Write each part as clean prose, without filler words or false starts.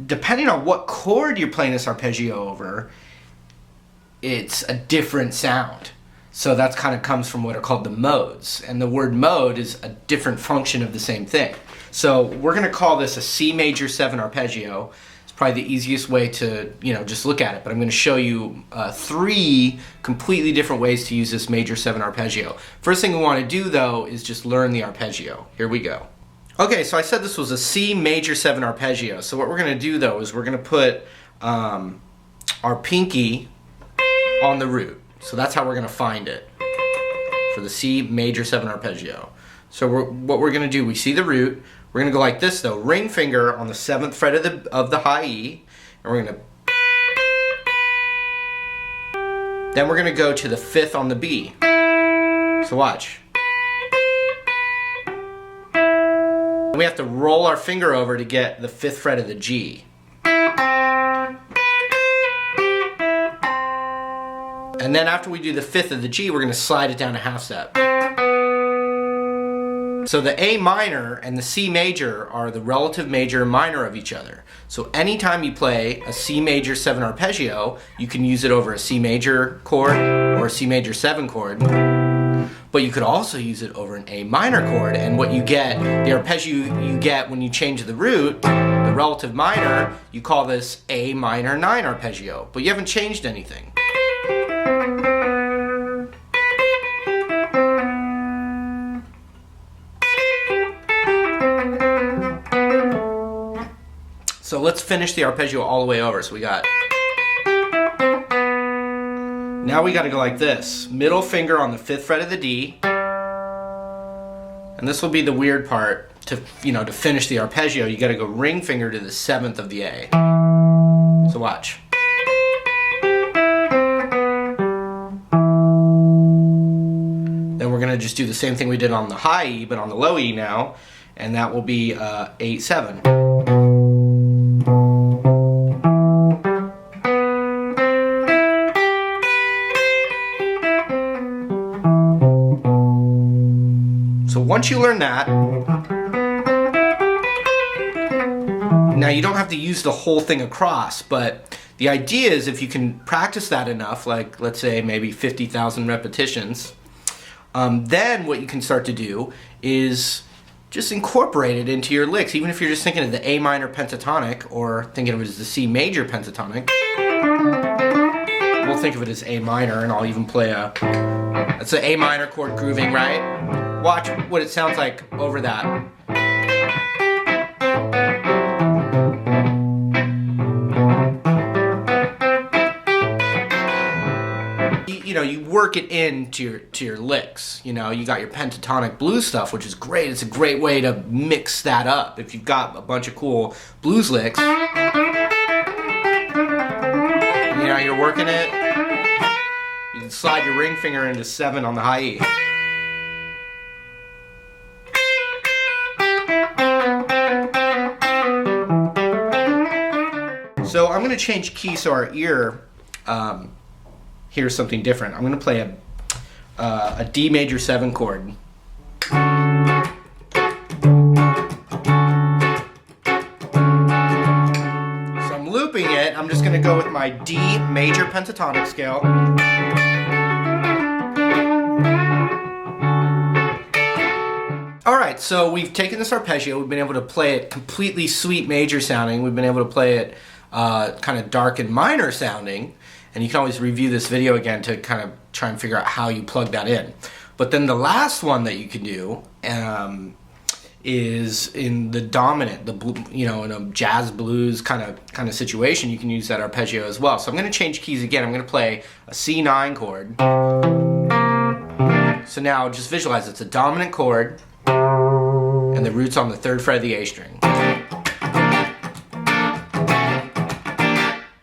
depending on what chord you're playing this arpeggio over, it's a different sound. So that's kind of comes from what are called the modes. And the word mode is a different function of the same thing. So we're going to call this a C major 7 arpeggio. It's probably the easiest way to, just look at it. But I'm going to show you 3 completely different ways to use this major 7 arpeggio. First thing we want to do, though, is just learn the arpeggio. Here we go. Okay, so I said this was a C major 7 arpeggio. So what we're going to do, though, is we're going to put our pinky on the root. So that's how we're going to find it for the C major 7 arpeggio. So what we're going to do, we see the root. We're going to go like this, though. Ring finger on the 7th fret of the high E. And we're going to... Then we're going to go to the 5th on the B. So watch. We have to roll our finger over to get the 5th fret of the G. And then after we do the 5th of the G, we're going to slide it down a half step. So the A minor and the C major are the relative major and minor of each other. So anytime you play a C major 7 arpeggio, you can use it over a C major chord or a C major 7 chord. But you could also use it over an A minor chord, and what you get, the arpeggio you get when you change the root, the relative minor, you call this A minor 9 arpeggio, but you haven't changed anything. So let's finish the arpeggio all the way over. So we got... Now we got to go like this. Middle finger on the 5th fret of the D. And this will be the weird part. To finish the arpeggio, you got to go ring finger to the 7th of the A. So watch. Then we're going to just do the same thing we did on the high E, but on the low E now. And that will be 8-7. So once you learn that, now you don't have to use the whole thing across, but the idea is if you can practice that enough, like let's say maybe 50,000 repetitions, then what you can start to do is just incorporate it into your licks. Even if you're just thinking of the A minor pentatonic or thinking of it as the C major pentatonic, we'll think of it as A minor, and I'll even play that's an A minor chord grooving, right? Watch what it sounds like over that. You work it into your licks. You got your pentatonic blues stuff, which is great. It's a great way to mix that up. If you've got a bunch of cool blues licks, you're working it. You can slide your ring finger into 7 on the high E. So I'm going to change key so our ear hears something different. I'm going to play a D major 7 chord. So I'm looping it. I'm just going to go with my D major pentatonic scale. Alright, so we've taken this arpeggio, we've been able to play it completely sweet major sounding, we've been able to play it kind of dark and minor sounding, and you can always review this video again to kind of try and figure out how you plug that in. But then the last one that you can do is in the dominant, in a jazz blues kind of situation, you can use that arpeggio as well. So I'm going to change keys again. I'm going to play a C9 chord. So now just visualize it's a dominant chord, and the root's on the 3rd fret of the A string.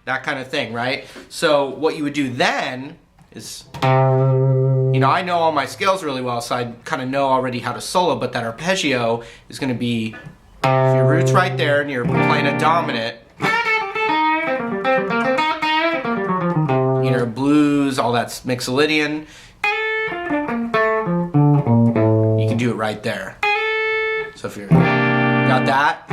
That kind of thing, right? So what you would do then is, I know all my scales really well, so I kind of know already how to solo, but that arpeggio is going to be, if your root's right there and you're playing a dominant, blues, all that's Mixolydian, you can do it right there. So if you're got that,